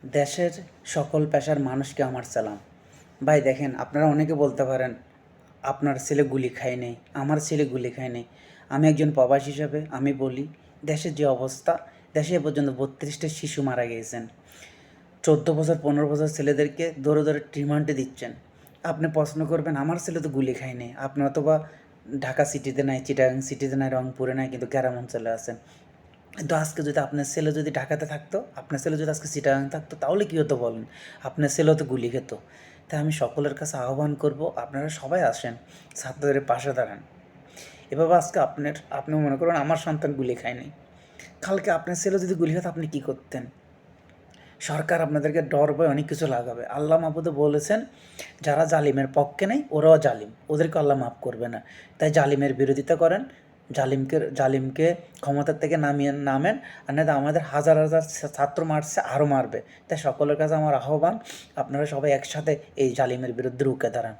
দেশের সকল পেশার মানুষকে আমার সালাম। ভাই দেখেন, আপনারা অনেকে বলতে পারেন আপনার ছেলে গুলি খায় নাই, আমার ছেলে গুলি খায় নাই। আমি একজন প্রবাসী হিসাবে আমি বলি, দেশের যে অবস্থা, দেশে এ পর্যন্ত 32টা শিশু মারা গিয়েছেন। 14 বছর 15 বছর ছেলেদেরকে ধরে ধরে রিমান্ডে দিচ্ছেন। আপনি প্রশ্ন করবেন আমার ছেলে তো গুলি খায় নাই, আপনি অথবা ঢাকা সিটিতে নাই, চিটাগাং সিটিতে নাই, রংপুরে নাই, কিন্তু গ্রাম অঞ্চলে আছেন। কিন্তু আজকে যদি আপনার ছেলে যদি ঢাকাতে থাকতো, আপনার ছেলে যদি আজকে চিটাগাং থাকতো, তাহলে কী হতো বলেন? আপনার ছেলেও তো গুলি খেত। তাই আমি সকলের কাছে আহ্বান করব, আপনারা সবাই আসেন, ছাত্রদের পাশে দাঁড়ান। এভাবে আজকে আপনি মনে করুন আমার সন্তান গুলি খায়নি, কালকে আপনার ছেলে যদি গুলি খেত আপনি কী করতেন? সরকার আপনাদেরকে ডর ভয় অনেক কিছু লাগাবে। আল্লাহ মাহবুদে বলেছেন, যারা জালিমের পক্ষে নেই ওরাও জালিম, ওদেরকে আল্লাহ মাফ করবে না। তাই জালিমের বিরোধিতা করেন, জালিমকে ক্ষমতার থেকে নামেন, আর না আমাদের হাজার হাজার ছাত্র মারছে, আরও মারবে। তাই সকলের কাছে আমার আহ্বান, আপনারা সবাই একসাথে এই জালিমের বিরুদ্ধে রুখে দাঁড়ান।